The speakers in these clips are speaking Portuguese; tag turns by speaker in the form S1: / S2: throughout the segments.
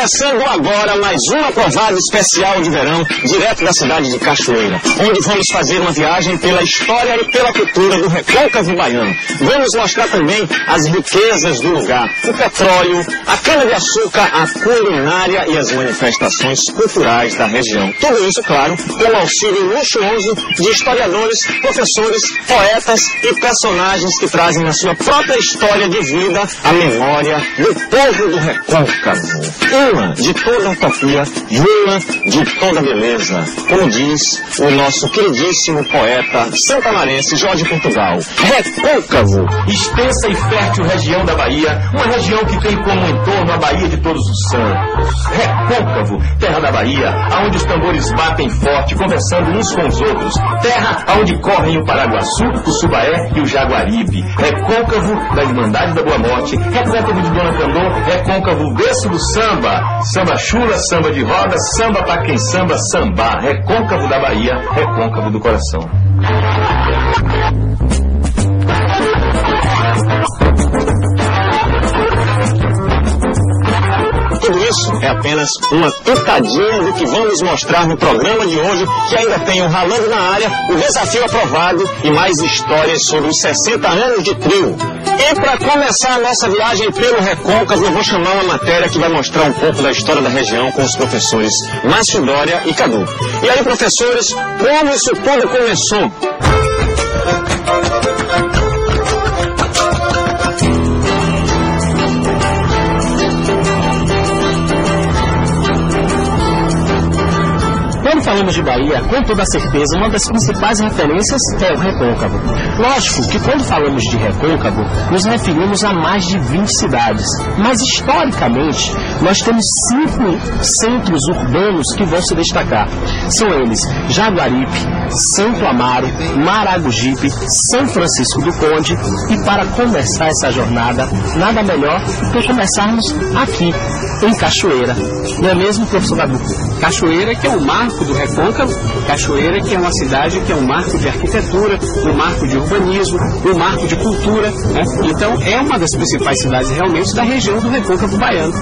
S1: Começando agora mais uma provada especial de verão, direto da cidade de Cachoeira, onde vamos fazer uma viagem pela história e pela cultura do recôncavo baiano. Vamos mostrar também as riquezas do lugar, o petróleo, a cana-de-açúcar, a culinária e as manifestações culturais da região. Tudo isso, claro, com o auxílio luxuoso de historiadores, professores, poetas e personagens que trazem na sua própria história de vida a memória do povo do recôncavo. Uma de toda utopia e uma de toda beleza, como diz o nosso queridíssimo poeta santamarense Jorge Portugal. Recôncavo, extensa e fértil região da Bahia, uma região que tem como entorno a Bahia de Todos os Santos. Recôncavo, terra da Bahia, aonde os tambores batem forte, conversando uns com os outros. Terra aonde correm o Paraguaçu, o Subaé e o Jaguaribe. Recôncavo da Irmandade da Boa Morte, recôncavo de Dona Candô, recôncavo berço do samba. Samba chula, samba de roda, samba pra quem samba, samba. Recôncavo da Bahia, recôncavo do coração. Tudo isso é apenas uma pitadinha do que vamos mostrar no programa de hoje, que ainda tem o Ralando na área, o desafio aprovado e mais histórias sobre os 60 anos de trio. E para começar a nossa viagem pelo recôncavo, eu vou chamar uma matéria que vai mostrar um pouco da história da região com os professores Márcio Dória e Cadu. E aí, professores, como isso tudo começou?
S2: Quando falamos de Bahia, com toda certeza, uma das principais referências é o recôncavo. Lógico que quando falamos de recôncavo, nos referimos a mais de 20 cidades. Mas, historicamente, nós temos 5 centros urbanos que vão se destacar. São eles Jaguaribe, Santo Amaro, Maragogipe, São Francisco do Conde. E para começar essa jornada, nada melhor do que começarmos aqui, em Cachoeira. Não é mesmo, professor Cadu?
S3: Cachoeira, que é o marco do recôncavo, Cachoeira, que é uma cidade que é um marco de arquitetura, um marco de urbanismo, um marco de cultura, né? Então é uma das principais cidades realmente da região do recôncavo baiano.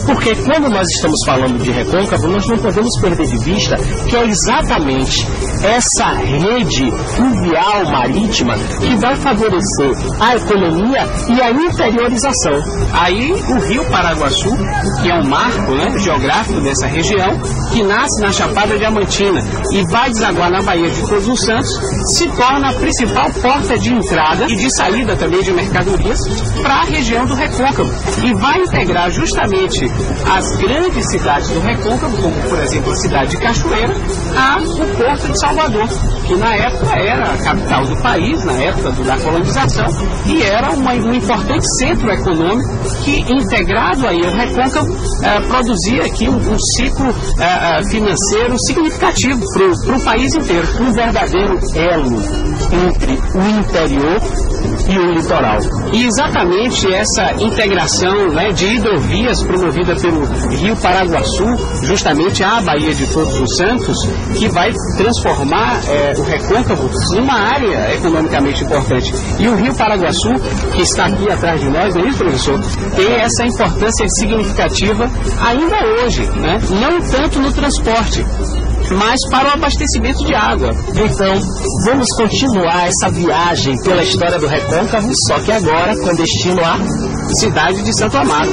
S2: Porque quando nós estamos falando de recôncavo, nós não podemos perder de vista que é exatamente essa rede fluvial marítima que vai favorecer a economia e a interiorização.
S3: Aí o rio Paraguaçu, que é um marco, né, geográfico dessa região, que nasce na Chapada Diamantina e vai desaguar na Baía de Todos os Santos, se torna a principal porta de entrada e de saída também de mercadorias para a região do recôncavo e vai integrar justamente as grandes cidades do recôncavo, como por exemplo a cidade de Cachoeira, o Porto de Salvador, que na época era a capital do país, na época da colonização, e era um importante centro econômico que, integrado aí ao recôncavo, produzia aqui um ciclo financeiro significativo para o país inteiro.
S2: Um verdadeiro elo entre o interior e o litoral.
S3: E exatamente essa integração, né, de hidrovias promovida pelo rio Paraguaçu, justamente a Baía de Todos os Santos, que vai transformar o recôncavo numa área economicamente importante. E o rio Paraguaçu, que está aqui atrás de nós, não é isso, professor? Tem essa importância significativa ainda hoje, né? Não tanto no transporte, mas para o abastecimento de água.
S2: Então, vamos continuar essa viagem pela história do recôncavo, só que agora com destino à
S3: cidade de Santo Amaro.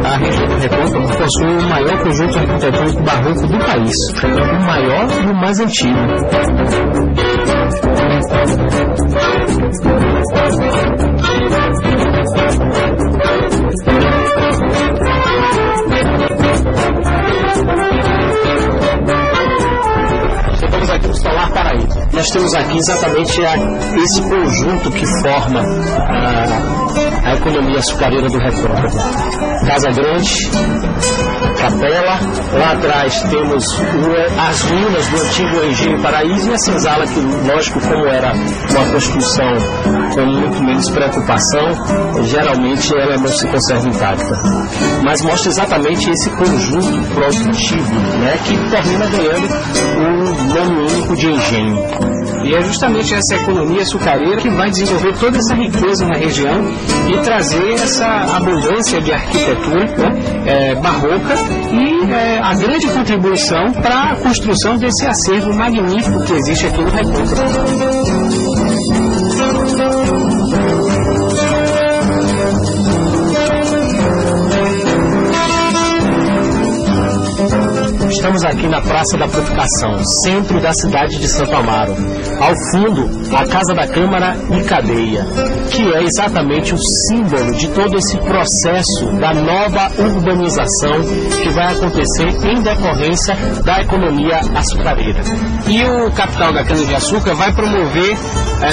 S2: A região do recôncavo possui o maior conjunto arquitetônico barroco do país, o maior e o mais antigo. Chegamos aqui no Solar Paraíba. Nós temos aqui exatamente esse conjunto que forma a economia açucareira do recôncavo. Casa Grande, capela, lá atrás temos as ruínas do antigo Engenho Paraíso e a senzala, que, lógico, como era uma construção com muito menos preocupação, geralmente ela não se conserva intacta. Mas mostra exatamente esse conjunto produtivo, né, que termina ganhando um nome único tipo de engenho.
S3: E é justamente essa economia açucareira que vai desenvolver toda essa riqueza na região e trazer essa abundância de arquitetura, né, barroca e a grande contribuição para a construção desse acervo magnífico que existe aqui no Recôncavo.
S2: Estamos aqui na Praça da Purificação, centro da cidade de Santo Amaro. Ao fundo, a Casa da Câmara e Cadeia, que é exatamente o símbolo de todo esse processo da nova urbanização que vai acontecer em decorrência da economia açucareira.
S3: E o capital da cana-de-açúcar vai promover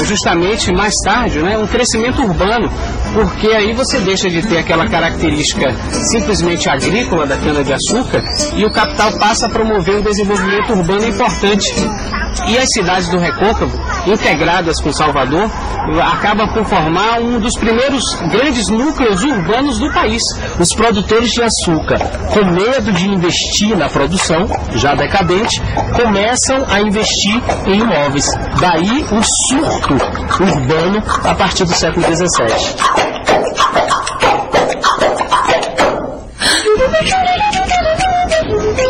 S3: justamente mais tarde, né, um crescimento urbano, porque aí você deixa de ter aquela característica simplesmente agrícola da cana-de-açúcar e o capital passa a promover um desenvolvimento urbano importante. E as cidades do Recôncavo, integradas com Salvador, acabam por formar um dos primeiros grandes núcleos urbanos do país.
S2: Os produtores de açúcar, com medo de investir na produção, já decadente, começam a investir em imóveis. Daí um surto urbano a partir do século XVII.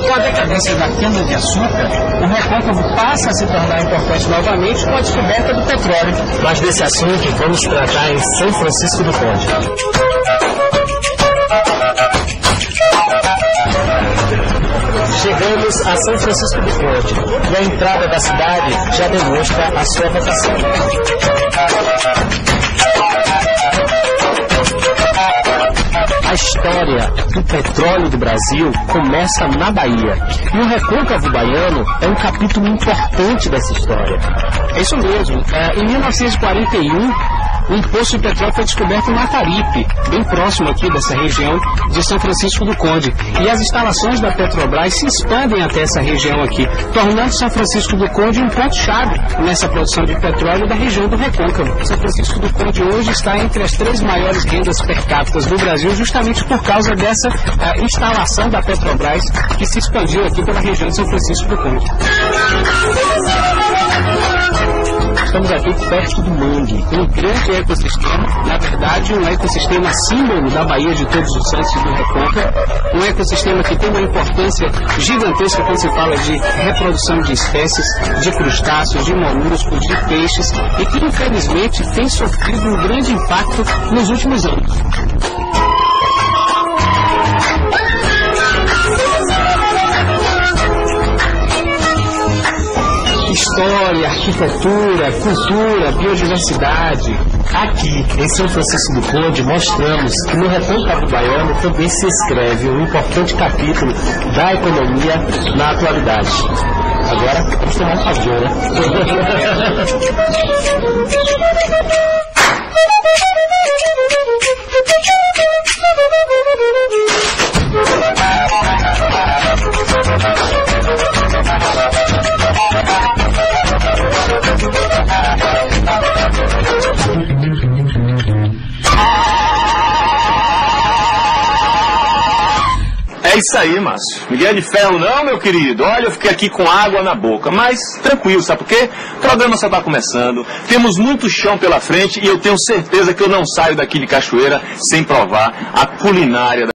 S3: Com a decadência da cana-de-açúcar, o Recôncavo passa a se tornar importante novamente com a descoberta do petróleo.
S2: Mas desse assunto vamos tratar em São Francisco do Conde. Chegamos a São Francisco do Conde e a entrada da cidade já demonstra a sua vocação. A história do petróleo do Brasil começa na Bahia. E o Recôncavo Baiano é um capítulo importante dessa história.
S3: É isso mesmo. Em 1941, um poço de petróleo foi descoberto em Mataripe, bem próximo aqui dessa região de São Francisco do Conde. E as instalações da Petrobras se expandem até essa região aqui, tornando São Francisco do Conde um ponto-chave nessa produção de petróleo da região do Recôncavo. São Francisco do Conde hoje está entre as 3 maiores rendas per capita do Brasil, justamente por causa dessa instalação da Petrobras que se expandiu aqui pela região de São Francisco do Conde.
S2: Estamos aqui perto do mangue,
S3: um grande ecossistema, na verdade um ecossistema símbolo da Baía de Todos os Santos e do Recôncavo, um ecossistema que tem uma importância gigantesca quando se fala de reprodução de espécies, de crustáceos, de molúsculos, de peixes, e que infelizmente tem sofrido um grande impacto nos últimos anos.
S2: História, arquitetura, cultura, biodiversidade. Aqui, em São Francisco do Conde, mostramos que no Recôncavo Baiano também se escreve um importante capítulo da economia na atualidade. Agora, vamos tomar um café, né?
S1: É isso aí, Márcio. Ninguém é de ferro não, meu querido. Olha, eu fiquei aqui com água na boca. Mas tranquilo, sabe por quê? O programa só está começando. Temos muito chão pela frente e eu tenho certeza que eu não saio daqui de Cachoeira sem provar a culinária